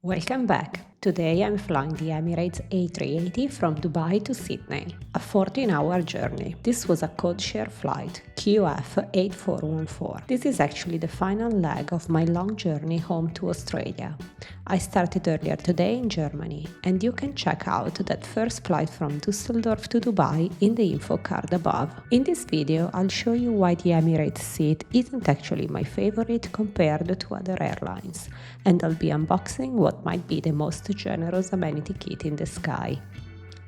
Welcome back. Today I'm flying the Emirates A380 from Dubai to Sydney, a 14-hour journey. This was a codeshare flight, QF8414. This is actually the final leg of my long journey home to Australia. I started earlier today in Germany, and you can check out that first flight from Düsseldorf to Dubai in the info card above. In this video, I'll show you why the Emirates seat isn't actually my favorite compared to other airlines, and I'll be unboxing what might be the most generous amenity kit in the sky.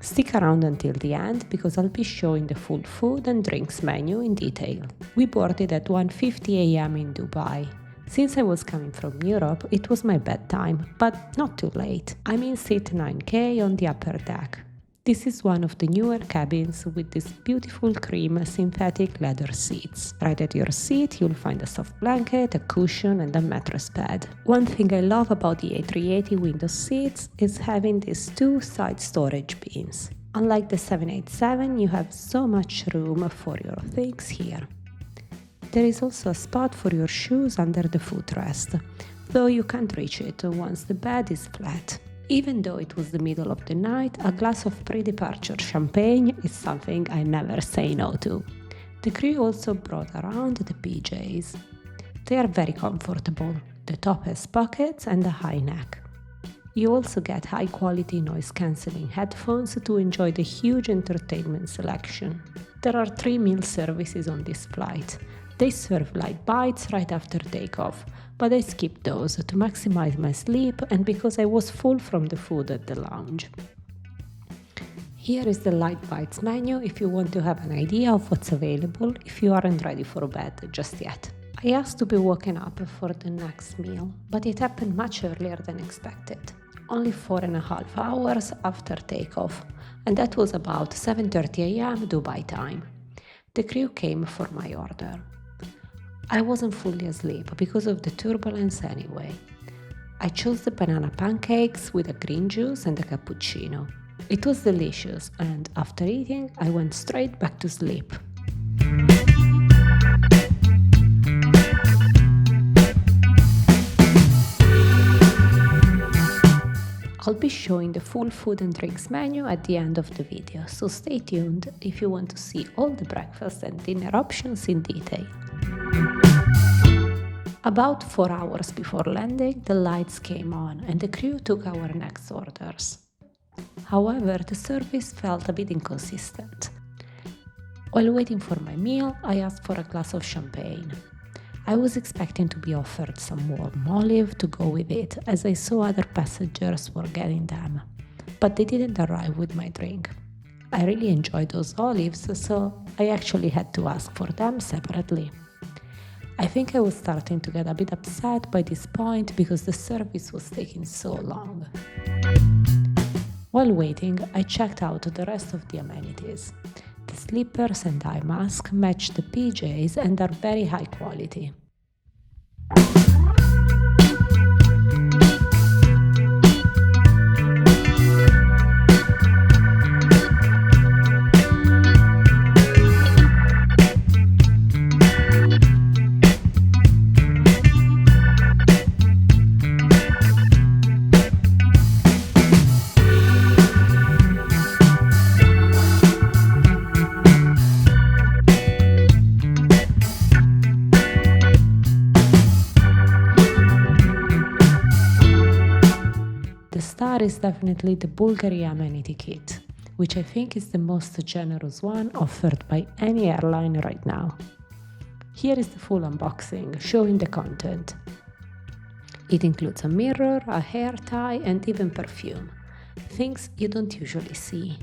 Stick around until the end because I'll be showing the full food and drinks menu in detail. We boarded at 1:50 a.m. in Dubai. Since I was coming from Europe, it was my bedtime, but not too late. I'm in seat 9K on the upper deck. This is one of the newer cabins with these beautiful cream synthetic leather seats. Right at your seat, you'll find a soft blanket, a cushion, and a mattress pad. One thing I love about the A380 window seats is having these two side storage bins. Unlike the 787, you have so much room for your things here. There is also a spot for your shoes under the footrest, though you can't reach it once the bed is flat. Even though it was the middle of the night, a glass of pre-departure champagne is something I never say no to. The crew also brought around the PJs. They are very comfortable. The top has pockets and a high neck. You also get high-quality noise-cancelling headphones to enjoy the huge entertainment selection. There are 3 meal services on this flight. They serve light bites right after takeoff, but I skipped those to maximize my sleep and because I was full from the food at the lounge. Here is the light bites menu if you want to have an idea of what's available if you aren't ready for bed just yet. I asked to be woken up for the next meal, but it happened much earlier than expected, only 4.5 hours after takeoff, and that was about 7:30 a.m. Dubai time. The crew came for my order. I wasn't fully asleep because of the turbulence anyway. I chose the banana pancakes with a green juice and a cappuccino. It was delicious, and after eating, I went straight back to sleep. I'll be showing the full food and drinks menu at the end of the video, so stay tuned if you want to see all the breakfast and dinner options in detail. About 4 hours before landing, the lights came on and the crew took our next orders. However, the service felt a bit inconsistent. While waiting for my meal, I asked for a glass of champagne. I was expecting to be offered some warm olive to go with it, as I saw other passengers were getting them, but they didn't arrive with my drink. I really enjoyed those olives, so I actually had to ask for them separately. I think I was starting to get a bit upset by this point because the service was taking so long. While waiting, I checked out the rest of the amenities. The slippers and Eyemask match the PJs and are very high quality. The star is definitely the Bulgari amenity kit, which I think is the most generous one offered by any airline right now. Here is the full unboxing, showing the content. It includes a mirror, a hair tie, and even perfume, things you don't usually see.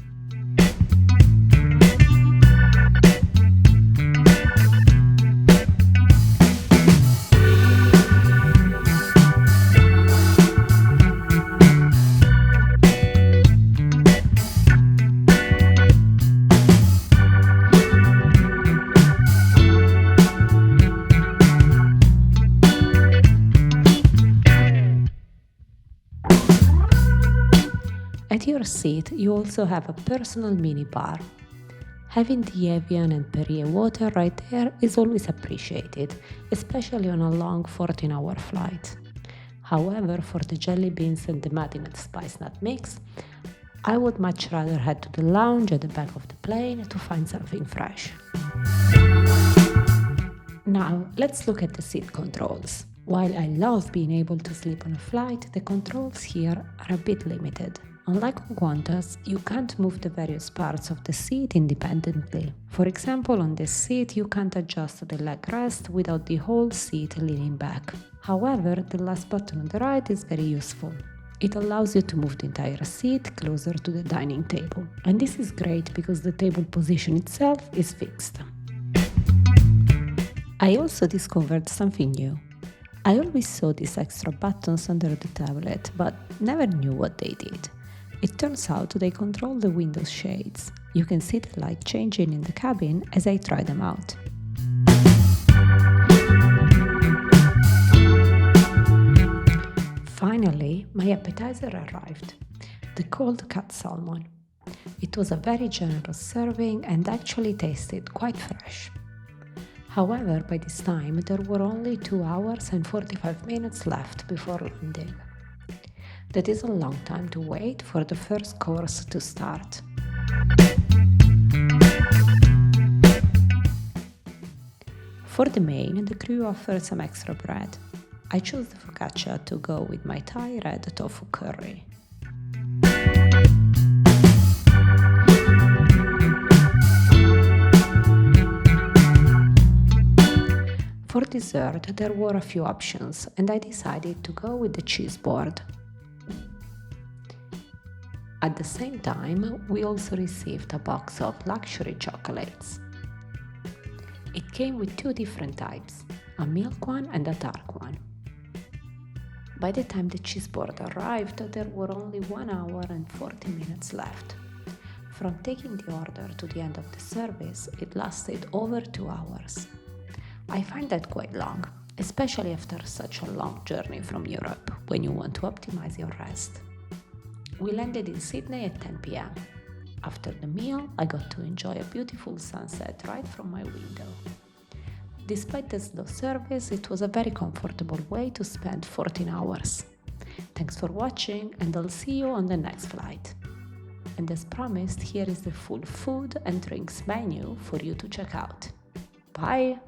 At your seat, you also have a personal minibar. Having the Evian and Perrier water right there is always appreciated, especially on a long 14-hour flight. However, for the jelly beans and the marinade spice nut mix, I would much rather head to the lounge at the back of the plane to find something fresh. Now, let's look at the seat controls. While I love being able to sleep on a flight, the controls here are a bit limited. Unlike on Qantas, you can't move the various parts of the seat independently. For example, on this seat you can't adjust the leg rest without the whole seat leaning back. However, the last button on the right is very useful. It allows you to move the entire seat closer to the dining table. And this is great because the table position itself is fixed. I also discovered something new. I always saw these extra buttons under the tablet, but never knew what they did. It turns out they control the window shades. You can see the light changing in the cabin as I try them out. Finally, my appetizer arrived, the cold cut salmon. It was a very generous serving and actually tasted quite fresh. However, by this time there were only 2 hours and 45 minutes left before landing. That is a long time to wait for the first course to start. For the main, the crew offered some extra bread. I chose the focaccia to go with my Thai Red Tofu Curry. For dessert, there were a few options, and I decided to go with the cheese board. At the same time, we also received a box of luxury chocolates. It came with 2 different types, a milk one and a dark one. By the time the cheese board arrived, there were only 1 hour and 40 minutes left. From taking the order to the end of the service, it lasted over 2 hours. I find that quite long, especially after such a long journey from Europe, when you want to optimize your rest. We landed in Sydney at 10 p.m. After the meal, I got to enjoy a beautiful sunset right from my window. Despite the slow service, it was a very comfortable way to spend 14 hours. Thanks for watching, and I'll see you on the next flight. And as promised, here is the full food and drinks menu for you to check out. Bye!